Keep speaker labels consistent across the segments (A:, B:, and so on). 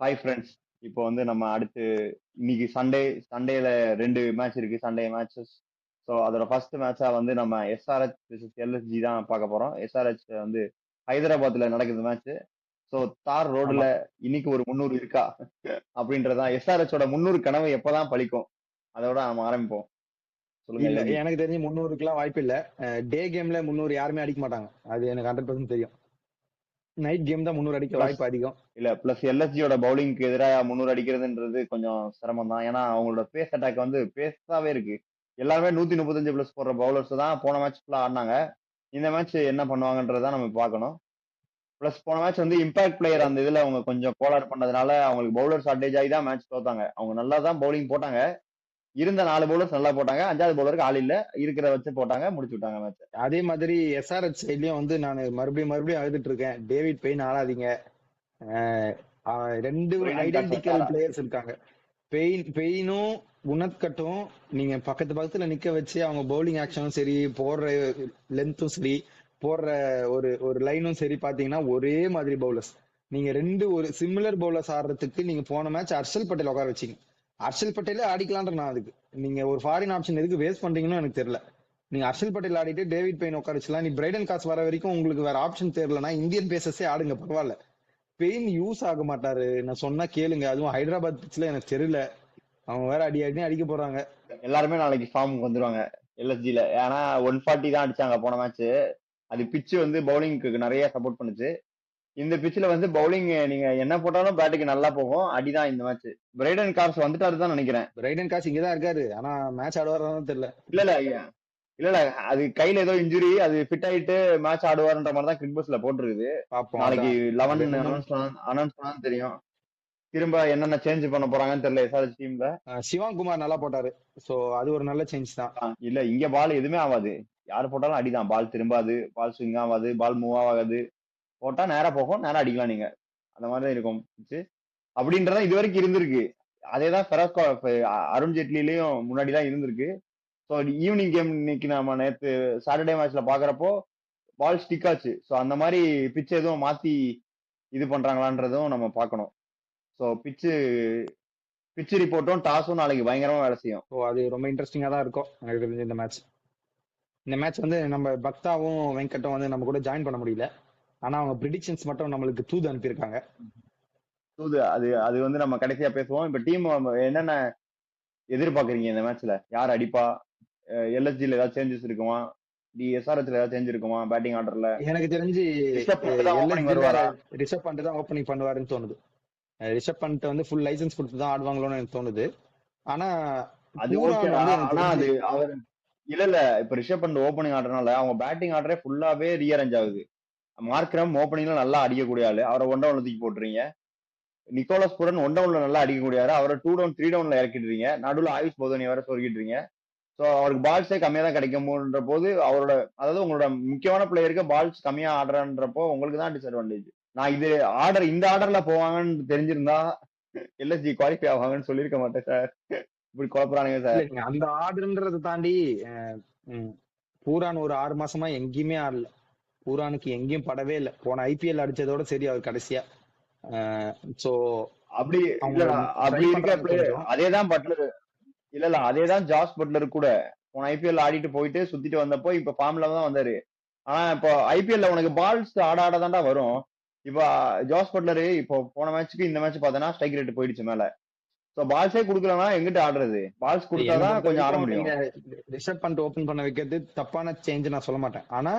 A: Hi friends. இப்போ வந்து நம்ம அடுத்து இன்னைக்கு சண்டேல 2 மேட்ச் இருக்கு, சண்டே மேட்சஸ். ஸோ அதோட ஃபர்ஸ்ட் மேட்சா வந்து நம்ம எஸ்ஆர்ஹெச் விசஸ் எல்எஸ்ஜி தான் பார்க்க போறோம். எஸ்ஆர்ஹெச் வந்து ஹைதராபாத்ல நடக்குது மேட்ச். ஸோ தார்
B: ஆமா.
A: ரோடுல இன்னைக்கு ஒரு 300 இருக்கா அப்படின்றதான் எஸ்ஆர்ஹெச்சோட 300 கனவு எப்பதான் பலிக்கும். அதோட நம்ம ஆரம்பிப்போம். சொல்லுங்க
B: இல்ல
A: யோகி.
B: எனக்கு தெரிஞ்சு 300க்குலாம் வாய்ப்பு இல்ல. டே கேம்ல 300 யாருமே அடிக்க மாட்டாங்க. அது எனக்கு 100% தெரியும். நைட் கேம் தான் 300 அடிக்க
A: பிளஸ்
B: வாய்ப்பு அதிகம்.
A: இல்ல பிளஸ் எல்எஸ்ஜியோட பவுலிங்க்கு எதிராக 300 அடிக்கிறதுன்றது கொஞ்சம் சிரமம் தான். ஏன்னா அவங்களோட பேஸ் அட்டாக் வந்து பேஸாவே இருக்கு. எல்லாருமே 135 பிளஸ் போடுற பவுலர்ஸ் தான் போன மேட்ச் ஃபுல்லா ஆடினாங்க. இந்த மேட்ச் என்ன பண்ணுவாங்கன்றதான் நம்ம பார்க்கணும். பிளஸ் போன மேட்ச் வந்து இம்பாக்ட் பிளேயர் அந்த இதுல அவங்க கொஞ்சம் கோலார் பண்ணதுனால அவங்களுக்கு பவுலர் ஷார்டேஜ் ஆகி தான் மேட்ச் தோத்தாங்க. அவங்க நல்லா தான் பவுலிங் போட்டாங்க. இருந்த 4 பவுலர்ஸ் நல்லா போட்டாங்க. 5வது பவுலருக்கு ஆள் இல்ல. இருக்கிறத வச்சு போட்டாங்க, முடிச்சு விட்டாங்க மேட்ச்.
B: அதே மாதிரி எஸ்ஆர்ஹெச் சைட்லயும் வந்து நான் மறுபடியும் அழுதுட்டு இருக்கேன். டேவிட் பெயின் ஆடாதீங்க. ரெண்டு
A: பிரெய்டன் கார்ட்ஸ்
B: ஐடென்டிக்கல்
A: வச்சாரா?
B: பிளேயர்ஸ் இருக்காங்க. பெயினும் குணத்கட்டும் நீங்க பக்கத்துல நிக்க வச்சு அவங்க பவுலிங் ஆக்ஷனும் சரி, போடுற லென்த்தும் சரி, போடுற ஒரு ஒரு லைனும் சரி பாத்தீங்கன்னா ஒரே மாதிரி பவுலர்ஸ். நீங்க ரெண்டு ஒரு சிமிலர் பவுலர்ஸ் ஆடுறதுக்கு நீங்க போன மேட்ச் ஹர்ஷல் பட்டேல் உட்கார வச்சீங்க. ஹர்ஷல் பட்டேலே ஆடிக்கலான்ற நான் அதுக்கு நீங்க ஒரு ஃபாரின் ஆப்ஷன் எதுக்கு வேஸ்ட் பண்றீங்கன்னு எனக்கு தெரியல. நீங்க ஹர்ஷல் பட்டேல் ஆடிட்டு டேவிட் பெயின் உட்கார வச்சலாம். நீ பிரைடன் காஸ் வர வரைக்கும் உங்களுக்கு வேற ஆப்ஷன் தெரியலனா இந்தியன் பேசஸே ஆடுங்க, பரவாயில்ல. பெயின் யூஸ் ஆக மாட்டாரு, நான் சொன்னா கேளுங்க. அதுவும் ஹைதராபாத் பிச்சில் எனக்கு தெரியல. அவங்க வேற அடி அடிக்க போறாங்க.
A: எல்லாருமே நாளைக்கு ஃபார்முக்கு வந்துருவாங்க எல்எஸ்ஜில. ஏன்னா 140 தான் அடிச்சாங்க போன மேட்ச். அது பிச்சு வந்து பவுலிங்க்கு நிறைய சப்போர்ட் பண்ணுச்சு. இந்த பிச்சில் வந்து பவுலிங் நீங்க என்ன போட்டாலும் பேட்டுக்கு நல்லா போகும். அடிதான் இந்த மேட்ச். பிரைடன் கார்ஸ் வந்துட்டாரு தான் நினைக்கிறேன்.
B: பிரைடன் காஸ் இங்கதான் இருக்காரு, ஆனா மேட்ச் ஆடுவாரான்னு தெரியல.
A: இல்ல இல்ல இல்ல இல்ல, அது கையில ஏதோ இன்ஜுரி, அது ஃபிட் ஆயிட்டு மேட்ச் ஆடுவாருன்ற மாதிரி தான் கிரிக் பஸ்ல போட்டிருக்குது.
B: பாப்போம்.
A: நாளைக்கு
B: அதான்
A: 11
B: ரெண்டு
A: அனௌன்ஸ் பண்ணா தெரியும். திரும்ப என்னென்ன சேஞ்ச் பண்ண போறாங்கன்னு தெரியல எஸ்ஆர்எச் டீம்ல.
B: சிவாங்குமார் நல்லா போட்டாரு. சோ அது ஒரு நல்ல சேஞ்ச் தான்.
A: இல்ல இங்க பால் எதுவுமே ஆகாது. யாரு போட்டாலும் அடிதான். பால் திரும்பாது, பால் ஸ்விங் ஆகாது, பால் மூவ் ஆகாது. போட்டா நேரா போகும், நேரா அடிக்கலாம் நீங்க. அந்த மாதிரி தான் இருக்கும் pitch. அப்படின்றதான் இது வரைக்கும் இருந்திருக்கு. அதேதான் அருண் ஜேட்லிலையும் முன்னாடி தான் இருந்திருக்கு. ஸோ ஈவினிங் கேம் இன்னைக்கு நம்ம நேற்று சாட்டர்டே மேட்ச்ல பாக்குறப்போ பால் ஸ்டிக் ஆச்சு. ஸோ அந்த மாதிரி பிச் எதுவும் மாத்தி இது பண்றாங்களான்றதும் நம்ம பார்க்கணும். ஸோ பிச் ரிப்போர்ட்டும் டாஸும் நாளைக்கு பயங்கரமா வேலை செய்யும்.
B: ஸோ அது ரொம்ப இன்ட்ரெஸ்டிங்கா தான் இருக்கும் எனக்கு தெரிஞ்சு இந்த மேட்ச். இந்த மேட்ச் வந்து நம்ம பக்தாவும் வெங்கட்டும் வந்து நம்ம கூட ஜாயின் பண்ண முடியல. ஆனா அவங்க ப்ரிடிக்ஷன்ஸ் மட்டும் நம்மளுக்கு தூது அனுப்பியிருக்காங்க.
A: அது அது வந்து நம்ம கடைசியா பேசுவோம். இப்ப டீம் என்னென்ன எதிர்பார்க்கறீங்க இந்த மேட்ச்ல? யார் அடிப்பா? எல்எஸ்ஜில ஏதாவது சேஞ்சஸ் இருக்குமா? எஸ்ஆர்எச்ல ஏதாவது சேஞ்ச் இருக்குமா பேட்டிங் ஆர்டர்ல?
B: எனக்கு தெரிஞ்சு
A: ரிஷப் பண்ட் தான் ஓப்பனிங்
B: எல்எஸ்ஜில
A: வருவாரா?
B: ரிஷப் பண்ட் தான் ஓப்பனிங் பண்ணுவாருன்னு தோணுது. ரிஷப் பண்ட் வந்து ஃபுல் லைசன்ஸ் கொடுத்து தான் ஆடுவாங்களோன்னு எனக்கு தோணுது. ஆனா
A: அது ஓகே.
B: பூரான் வந்து எனக்கு
A: ஆனா அது
B: தெரிஞ்சு
A: அவர் இல்ல இல்ல, இப்ப ரிஷப் பண்ட் ஓப்பனிங் ஆடுறதுனால அவங்க பேட்டிங் ஆர்டரே ஃபுல்லாவே ரீஅரேஞ்ச் ஆகுது. மார்க்ரம் ஓப்பனிங்ல நல்லா அடிக்கக்கூடிய ஆளு, அவரை ஒன் டவுன்ல தூக்கி போட்டுறீங்க. நிக்கோலஸ் புரன் ஒன் டவுன்ல நல்லா அடிக்கக்கூடிய ஆளு, அவரை 2 டவுன் 3 டவுன்ல இறக்கிடுறீங்க. நடுவில் ஆயுஷ் போதனி வேற சொருகிடுறீங்க. ஸோ அவருக்கு பால்ஸே கம்மியா தான் கிடைக்கும்ன்ற போது அவரோட, அதாவது உங்களோட முக்கியமான பிளேயருக்கு பால்ஸ் கம்மியா ஆடுறன்றப்போ உங்களுக்கு தான் டிஸ்அட்வான்டேஜ். நான் இந்த ஆர்டர்ல போவாங்கன்னு தெரிஞ்சிருந்தா எல்எஸ்ஜி குவாலிஃபை ஆவாங்கன்னு சொல்லியிருக்க மாட்டேன் சார். இப்படி குழப்பறானுங்க சார்.
B: இல்ல, அந்த ஆர்டர்ன்றதை தாண்டி பூரான் ஒரு 6 மாசமா எங்கேயுமே ஆடல. பூரானுக்கு எங்கேயும் படவே இல்லை. போன ஐபிஎல் அடிச்சதோட சரி அவர் கடைசியா. சோ
A: அப்படி
B: அவங்க
A: இல்லடா, அப்படி
B: ட்ரை
A: இருக்க
B: பண்றாங்க கொஞ்சம்.
A: அதேதான் பட்லர். இல்ல அதேதான் ஜாஸ் பட்லர் கூட போன ஐபிஎல் ஆடிட்டு போயிட்டு சுத்திட்டு வந்தப்போ இப்ப ஃபார்ம்ல தான் வந்தாரு. ஆனா இப்போ ஐபிஎல்ல உனக்கு பால்ஸ் ஆட தாண்டா வரும். இப்ப ஜாஸ் பட்லரு இப்போ போன மேட்ச்சுக்கு இந்த மேட்ச் பார்த்தனா ஸ்ட்ரைக் ரேட் போயிடுச்சு மேல. சோ பால்ஸே குடுக்கலன்னா எங்கிட்ட ஆடுறது? பால்ஸ்
B: என்னை
A: கொடுத்தாதான்
B: பொறுத்த
A: கொஞ்சம் ஆட
B: வரைக்கும்
A: முடியும்.
B: நீங்க ரிஷப் பண்ணிட்டு ஓபன் பண்ண வைக்கிறது தப்பான சேஞ்ச் நான் சொல்ல மாட்டேன். ஆனா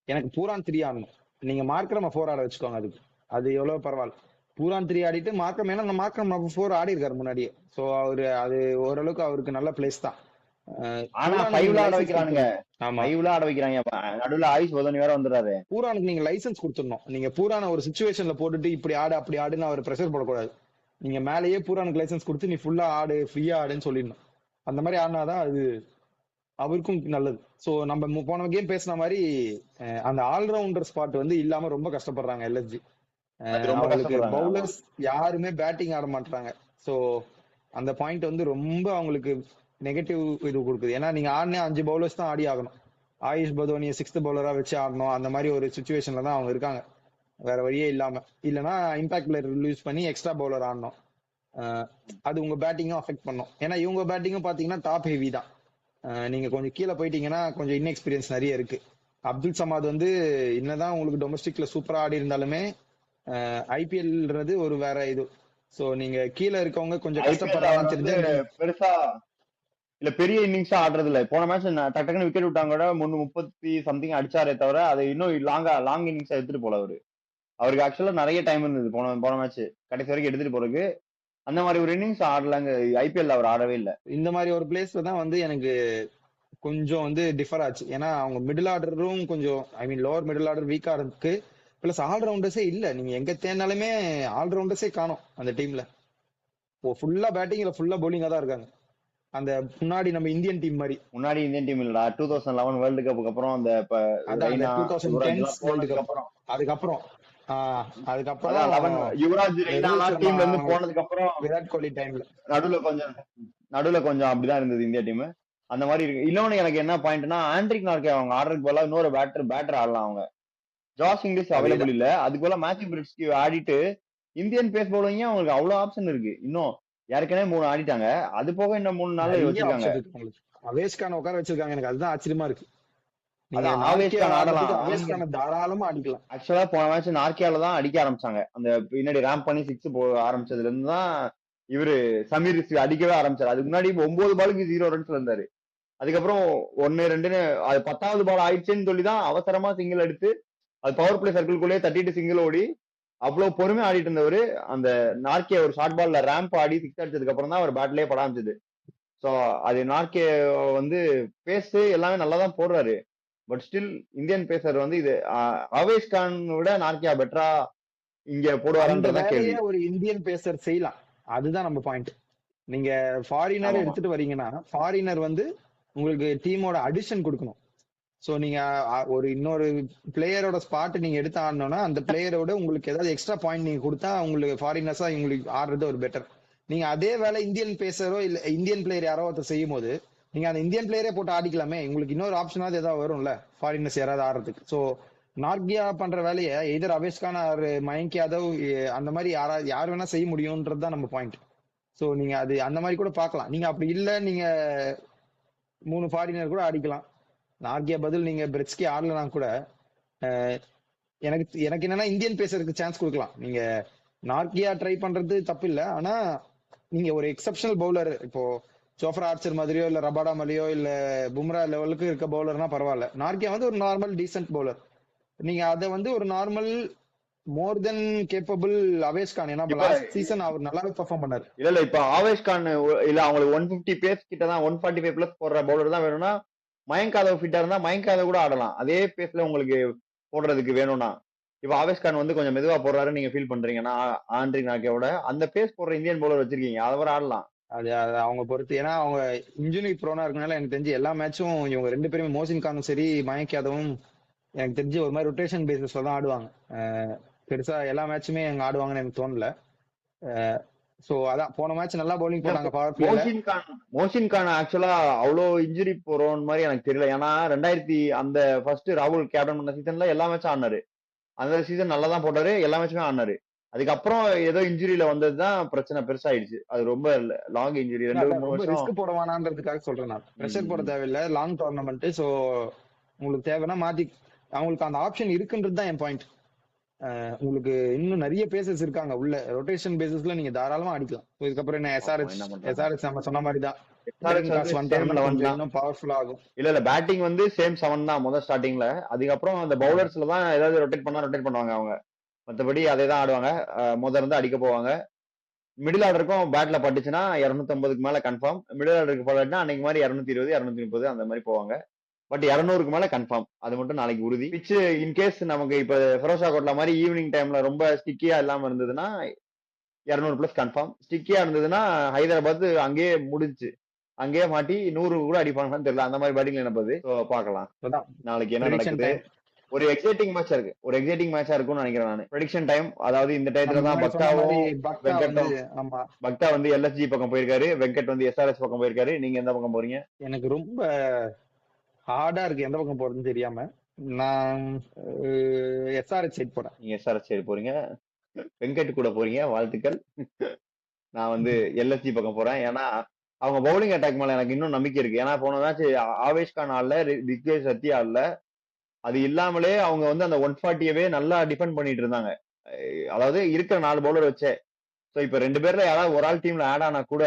B: எனக்கு பூரான் 3 ஆடணும். நீங்க மார்க்கரம் 4 ஆட வச்சுக்கோங்க. அதுக்கு அது எவ்வளவு பரவாயில்ல. பூரான் 3 ஆடிட்டு மார்க்கம், ஏன்னா மார்க்கம் 4 ஆடி இருக்காரு முன்னாடியே. சோ அவரு அது ஓரளவுக்கு அவருக்கு நல்ல பிளேஸ் தான்.
A: ஆனா
B: பூரானுக்கு நீங்க
A: 5ல ஆட
B: லைசன்ஸ்
A: வைக்கிறானுங்க.
B: கொடுத்துடணும். ஆமா,
A: 5ல ஆட வைக்கிறாங்க. நடுவுல ஆயுஷ் போதனி வேற வந்துடுறாரு.
B: பூரானுக்கு நீங்க லைசன்ஸ் கொடுத்துடணும். நீங்க பூரான ஒரு சுச்சுவேஷன்ல போட்டுட்டு இப்படி ஆடு அப்படி ஆடுன்னு அவர் ப்ரெஷர் போடக்கூடாது. நீங்க மேலேயே பூரானுக்கு லைசன்ஸ் கொடுத்து நீ ஃபுல்லா ஆடு, ஃப்ரீயா ஆடுன்னு சொல்லிடணும். அந்த மாதிரி ஆடினாதான் அது அவருக்கும் நல்லது. சோ நம்ம போன கேம் பேசின மாதிரி அந்த ஆல்ரவுண்டர் ஸ்பாட் வந்து இல்லாம ரொம்ப கஷ்டப்படுறாங்க எல்எஸ்ஜி.
A: அது ரொம்ப
B: அவங்களுக்கு
A: கஷ்டப்படுறாங்க. ஆமா.
B: பவுலர்ஸ் யாருமே பேட்டிங் ஆட மாட்டாங்க. சோ அந்த பாயிண்ட் வந்து ரொம்ப அவங்களுக்கு நெகட்டிவ் இது கொடுக்குது. ஏன்னா நீங்க ஆடினே 5 பவுலர்ஸ் தான் ஆடி ஆகணும். ஆயுஷ் பதோனியை 6th பவுலரா வச்சு ஆடணும். அந்த மாதிரி ஒரு சுச்சுவேஷன்ல தான் அவங்க இருக்காங்க. வேற வழியே இல்லாம. இல்லனா இம்பாக்ட் பிளேயர் ரிலீஸ் பண்ணி எக்ஸ்ட்ரா பவுலர் ஆடணும். அஹ் அது உங்க பேட்டிங்கும் அஃபெக்ட் பண்ணும். ஏன்னா இவங்க பேட்டிங்கும் பாத்தீங்கன்னா டாப் ஹெவி தான். நீங்க கொஞ்சம் கீழே போயிட்டீங்கன்னா கொஞ்சம் இன்எக்ஸ்பீரியன்ஸ் நிறைய இருக்கு. அப்துல் சமாத் வந்து என்னதான் உங்களுக்கு டொமஸ்டிக்ல சூப்பரா ஆடி இருந்தாலுமே ஐபிஎல்ன்றது ஒரு வேற இது. சோ நீங்க கீழே இருக்கவங்க கொஞ்சம்
A: ஐபிஎல் அவர்
B: கஷ்டப்படுறாங்கன்னு
A: வந்து
B: தெரிஞ்சா
A: பெருசா இல்ல பெரிய இன்னிங்ஸா ஆடுறது இல்ல. போன மேட்ச் டக்கு டக்குன்னு விக்கெட் விட்டாங்க கூட 30 சம்திங் அடிச்சாரே தவிர அதை இன்னும் லாங் இன்னிங்ஸா எடுத்துட்டு போல அவரு. அவருக்கு ஆக்சுவலா நிறைய டைம் இருந்தது போன போன மேட்ச் கடைசி வரைக்கும் எடுத்துட்டு போறதுக்கு. அந்த மாதிரி ஒரு இன்னிங்ஸ் ஆடலாங்க ஐபிஎல் அவர் ஆடவே இல்ல.
B: இந்த மாதிரி ஒரு பிளேஸ்ல தான் வந்து எனக்கு கொஞ்சம் வந்து டிஃபர் ஆச்சு. ஏன்னா அவங்க மிடில் ஆர்டரும் கொஞ்சம் லோவர் மிடில் ஆர்டர் வீக்கா இருக்கு. பிளஸ் ஆல்ரவுண்டர்ஸே இல்ல. நீங்க எங்க தேடினாலுமே ஆல்ரவுண்டர்ஸே காணோம் அந்த டீம்ல. ஃபுல்லா பேட்டிங் இல்ல ஃபுல்லா பவுலிங்கா தான் இருக்காங்க. அந்த முன்னாடி நம்ம இந்தியன் டீம் மாதிரி.
A: முன்னாடி இந்தியன் டீம் இல்லடா 2011 வேர்ல்டு கப்புக்கு அப்புறம் அந்த
B: அதான் அந்த
A: ரெய்னா யுவராஜ்
B: 2010
A: எல்லாம்
B: வேர்ல்டு
A: போனதுக்கு
B: கப்.
A: அப்புறம்
B: அதுக்கப்புறம்
A: அதான்
B: அதுக்கப்புறம்
A: 11 யுவராஜ் ரெய்னா
B: ரோஹித் சர்மா
A: டீம்ல இருந்து போனதுக்கு அப்புறம்
B: விராட் கோலி டைம்ல.
A: நடுவுல கொஞ்சம் அப்படிதான் இருந்தது இந்தியா டீம். அந்த மாதிரி இருக்கு. இன்னொன்னு எனக்கு என்ன பாயிண்ட்னா ஆண்ட்ரிக் நார்கே அவங்க ஆடுறதுக்கு போல இன்னொரு பேட்டர் ஆடலாம். அவங்க ஜாஸ் இங்கிலீஷ் அவைலபிள்
B: அதேதான்.
A: இல்ல. அதுக்கு போல மேத்யூ பிரிட்ஸ்க்கு ஆடிட்டு இந்தியன் பேஸ் பவுலிங் அவங்களுக்கு அவ்வளவு ஆப்ஷன் இருக்கு. இன்னும் ஏற்கனவே 3 ஆடிட்டாங்க. அது போக இன்னும் 3 நாள்
B: நிறைய
A: வச்சிருக்காங்க.
B: ஆப்ஷன் இருக்கு உங்களுக்கு. அவேஷ் கான் உட்கார வச்சிருக்காங்க. எனக்கு அதுதான் ஆச்சரியமா இருக்கு. நீங்க
A: அதான் ஆவேஷ்
B: நார்கே
A: கான் ஆடலாம்.
B: ஆடுறதுக்கு அவேஷ் கான தாராளமா அடிக்கலாம்.
A: ஆக்சுவலா போன மேட்ச் நார்கியால தான் அடிக்க ஆரம்பிச்சாங்க. அந்த பின்னாடி ரேம்ப் பண்ணி 6 ஆரம்பிச்சதுல இருந்து தான் இவரு சமீர் ரிஸ்வி அடிக்கவே ஆரம்பிச்சாரு. அதுக்கு முன்னாடி 9 பாலுக்கு 0 ரன்ஸ்ல இருந்தாரு. அதுக்கப்புறம் 1 2ன்னு அது 10வது பால் ஆயிடுச்சுன்னு சொல்லி தான் அவசரமா சிங்கிள் எடுத்து அது பவர் பிளே சர்க்கிள்குள்ளேயே தட்டிட்டு சிங்கிள் ஓடி அவ்வளவு பொறுமையா ஆடிட்டு இருந்தவரு அந்த நார்கே ஒரு ஷார்ட் பால்ல ரேம்ப் ஆடி 6 அடிச்சதுக்கு அப்புறம் தான் அவர் பேட்லயே பட ஆரம்பிச்சது. சோ அது நார்கே வந்து பேஸ் எல்லாமே நல்லா தான் போடுறாரு. பட் ஸ்டில் இந்தியன் பேசர் வந்து இது அவேஷ் கான் விட நார்கியா பெட்டரா இங்க
B: அந்த
A: போடுவாருன்றதான்
B: வேலையை
A: கேள்வி.
B: ஒரு இந்தியன் பேசர் செய்யலாம். அதுதான் நம்ம பாயிண்ட். நீங்க ஃபாரினர்
A: ஆமாமா.
B: எடுத்துட்டு வரீங்கன்னா ஃபாரினர் வந்து உங்களுக்கு டீமோட அடிஷன் கொடுக்கணும். சோ நீங்க ஒரு இன்னொரு பிளேயரோட ஸ்பாட் நீங்க எடுத்து ஆடணும்னா அந்த பிளேயரோட உங்களுக்கு ஏதாவது எக்ஸ்ட்ரா பாயிண்ட் நீங்க கொடுத்தா உங்களுக்கு ஃபாரினர்ஸா உங்களுக்கு ஆடுறது ஒரு பெட்டர். நீங்க அதே வேலை இந்தியன் பேசரோ இல்ல இந்தியன் பிளேயர் யாரோ ஒருத்தர் செய்யும் போது நீங்க அந்த இந்தியன் பிளேயரே போட்டு ஆடிக்கலாமே. உங்களுக்கு இன்னொரு ஆப்ஷனாவது ஏதாவது வரும்ல ஃபாரினர்ஸ் யாராவது ஆடுறதுக்கு. சோ நார்கியா பண்ற வேலையை எதர் அவேஷ் கான் ஆர் மயங்க் யாதவ் அந்த மாதிரி யார் வேணா செய்ய முடியும்ன்றது தான் நம்ம பாயிண்ட். சோ நீங்க அது அந்த மாதிரி கூட பார்க்கலாம். நீங்க அப்படி இல்ல நீங்க 3 ஃபாரினர் கூட அடிக்கலாம். நார்கியா பதில் நீங்க பிரெட்ஸ்கி ஆடலனா கூட எனக்கு எனக்கு என்னன்னா இந்தியன் பேசருக்கு சான்ஸ் கொடுக்கலாம். நீங்க நார்கியா ட்ரை பண்றது தப்பு இல்ல. ஆனா நீங்க ஒரு எக்ஸப்ஷனல் பவுலர் இப்போ ஜோஃப்ரா ஆர்ச்சர் மாதிரியோ இல்ல ரபாடா மாதிரியோ இல்ல பும்ரா லெவலுக்கு இருக்க பவுலர்னா பரவாயில்ல. நார்கியா வந்து ஒரு நார்மல் டீசென்ட் பவுலர். நீங்க அதை வந்து ஒரு நார்மல் மோர் தென் கேப்பபிள் அவேஷ் கான். ஏன்னா
A: இப்ப
B: லாஸ்ட் சீசன் அவர் நல்லாவே பெர்ஃபார்ம் பண்ணாரு.
A: இல்ல இப்ப ஆவேஷ் கான் இல்ல அவங்களுக்கு 150 பேஸ் கிட்ட தான் 145 பிளஸ் போடுற பவுலர் தான் வேணும்னா மயங்க் யாதவ் ஃபிட்டா இருந்தா மயங்க் யாதவ் கூட ஆடலாம். அதே பேஸ்ல உங்களுக்கு போடுறதுக்கு வேணும்னா இப்ப ஆவேஷ் கான் வந்து கொஞ்சம் மெதுவா போடுறாரு நீங்க ஃபீல் பண்றீங்கன்னா ஆண்ட்ரிக் நார்கேவோட அந்த பேஸ் போடுற இந்தியன் பவுலர் வச்சிருக்கீங்க அதை வர ஆடலாம்.
B: அது அவங்க பொறுத்து. ஏன்னா அவங்க இன்ஜுரி ப்ரோனா இருக்கனால எனக்கு தெரிஞ்சு எல்லா மேட்சும் இவங்க 2 பேருமே மோசின் கானும் சரி மயங்க் யாதவும் எனக்கு தெரிஞ்சு ஒரு மாதிரி ரொட்டேஷன் பேசிஸ்ல தான் ஆடுவாங்க. பெருசா எல்லா மேட்சுமே அங்க ஆடுவாங்கன்னு எனக்கு தோணல. சோ அதான் போன மேட்ச் நல்லா பவுலிங் போட்டாங்க பவர் பிளேல.
A: மோசின் கான் ஆக்சுவலா அவ்வளவு இன்ஜுரி போறோம் மாதிரி எனக்கு தெரியல. ஏன்னா 2000 அந்த ஃபர்ஸ்ட் ராகுல் கேப்டன் பண்ண சீசன்ல எல்லா மேட்சும் ஆடினாரு. அந்த சீசன் நல்லா தான் போட்டாரு. எல்லா மேட்சுமே ஆடினாரு. அதுக்கப்புறம் ஏதோ இன்ஜுரியில வந்ததுதான் பிரச்சனை பெருசாயிடுச்சு. அது ரொம்ப லாங் இன்ஜுரி 2-3
B: ரொம்ப
A: வருஷம்.
B: ரிஸ்க் போட வேணான்றதுக்காக சொல்றேன் நான். ப்ரெஷர் போட தேவையில்லை. Long tournament. சோ உங்களுக்கு தேவைன்னா மாத்தி அவங்களுக்கு அந்த ஆப்ஷன் இருக்குன்றது தான் என் பாயிண்ட். உங்களுக்கு இன்னும் நிறைய பேசஸ் இருக்காங்க உள்ள. ரொட்டேஷன் பேசிஸ்ல நீங்க தாராளமா அடிக்கலாம். இதுக்கப்புறம் என்ன எஸ்ஆர்எச் நம்ம சொன்ன மாதிரி தான் இன்னும் பவர்ஃபுல் ஆகும்.
A: இல்ல பேட்டிங் வந்து சேம் 7 தான் முதல் ஸ்டார்டிங்ல. அதுக்கப்புறம் அந்த பவுலர்ஸ்ல தான் ஏதாவது ரொட்டேட் பண்ணுவாங்க அவங்க. மத்தபடி அதே தான் ஆடுவாங்க. முதல்ல இருந்து அடிக்க போவாங்க. மிடில் ஆர்டருக்கும் பேட்ல பட்டுச்சுன்னா 250க்கு மேல கன்ஃபார்ம். மிடில் ஆர்டருக்கு போடலன்னா அன்னைக்கு மாதிரி 220 230 அந்த மாதிரி போவாங்க. பட் 200க்கு மேல கன்ஃபார்ம். அது மட்டும் நாளைக்கு உறுதி. பிச்சு இன்கேஸ் நமக்கு இப்ப ஃபெரோஷா கோட்லா மாதிரி ஈவினிங் டைம்ல ரொம்ப ஸ்டிக்கியா இல்லாம இருந்ததுன்னா 200 பிளஸ் கன்ஃபார்ம். ஸ்டிக்கியா இருந்ததுன்னா ஹைதராபாத் அங்கேயே முடிஞ்சு அங்கேயே மாட்டி 100 கூட அடிப்பாங்கன்னு தெரியல. அந்த மாதிரி பேட்டிங்ல என்னப்பது பாக்கலாம் நாளைக்கு என்ன நடக்குது. ஒரு எக்ஸைட்டிங் மேட்சா இருக்கு. ஒரு எக்ஸைட்டிங் மேட்சா இருக்கும்னு நினைக்கிறேன் நான். ப்ரெடிக்ஷன் டைம் அதாவது இந்த டைத்துல தான் பக்தா வந்து எல்எஸ்ஜி பக்கம் போயிருக்காரு. வெங்கட் வந்து எஸ்ஆர்எஸ் பக்கம் போயிருக்காரு. நீங்க எந்த பக்கம் போறீங்க?
B: எனக்கு ரொம்ப ஹார்டா இருக்கு எந்த பக்கம் போறதுன்னு தெரியாம. நான் எஸ்ஆர்எச் சைட் போறேன்.
A: நீங்க எஸ்ஆர்எச் சைடு போறீங்க, வெங்கட் கூட போறீங்க, வாழ்த்துக்கள். நான் வந்து எல்எஸ்ஜி பக்கம் போறேன். ஏன்னா அவங்க பவுலிங் அட்டாக் மேல எனக்கு இன்னும் நம்பிக்கை இருக்கு. ஏன்னா போன மேட்ச் ஆவேஷ் கான் ஆடல, திக்விஜய் சத்யா ஆடல. அது இல்லாமலே அவங்க வந்து அந்த 140யவே நல்லா டிஃபெண்ட் பண்ணிட்டு இருந்தாங்க. அதாவது இருக்கிற 4 பவுலர் வச்சே. சோ இப்ப 2 பேர்ல யாராவது ஒரு ஆள் டீம்ல ஆட் ஆனா கூட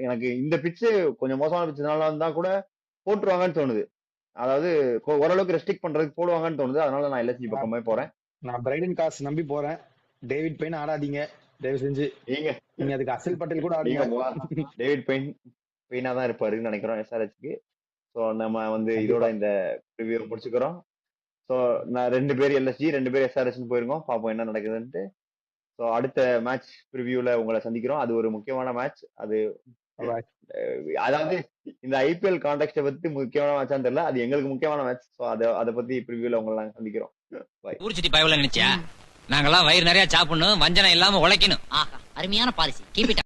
A: எனக்கு இந்த பிட்ச் கொஞ்சம் மோசமான பிட்ச்னால இருந்தா கூட போட்டுருவாங்கன்னு தோணுது. அதாவது ஓரளவுக்கு ரெஸ்ட்ரிக்ட் பண்றதுக்கு போடுவாங்கன்னு தோணுது. அதனால நான் எல்எஸ்ஜி பக்கமே போறேன்.
B: நான் பிரைடன் காஸ் நம்பி போறேன். டேவிட் பெயின் ஆடாதீங்க தயவு செஞ்சு. நீங்க அதுக்கு அசல் பட்டேல் கூட ஆடுங்க.
A: டேவிட் பெயினா தான் இருப்பாருன்னு நினைக்கிறோம் எஸ்ஆர்எச்க்கு. சோ நம்ம வந்து இதோட இந்த ரிவ்யூ முடிச்சுக்கிறோம். சோ நான் 2 பேர் எல்எஸ்ஜி 2 பேர் எஸ்ஆர்எச் போயிருக்கோம். பாப்போம் என்ன நடக்குதுன்ட்டு. சோ அடுத்த மேட்ச் ப்ரிவியூல உங்களை சந்திக்கிறோம். அது ஒரு முக்கியமான மேட்ச். அது அதாவது இந்த ஐபிஎல் கான்டெக்ட பத்தி முக்கியமான மேட்சான்னு தெரியல. அது எங்களுக்கு முக்கியமான மேட்ச். சோ அத பத்தி ப்ரிவியூல உங்களை நாங்க சந்திக்கிறோம்.
C: ஊர்ச்சிட்டி பயவுல நினைச்சா நாங்கெல்லாம் வயிறு நிறைய சாப்பிடணும், வஞ்சனம் இல்லாம உழைக்கணும்.
D: ஆஹா, அருமையான பாலிசி. Keep it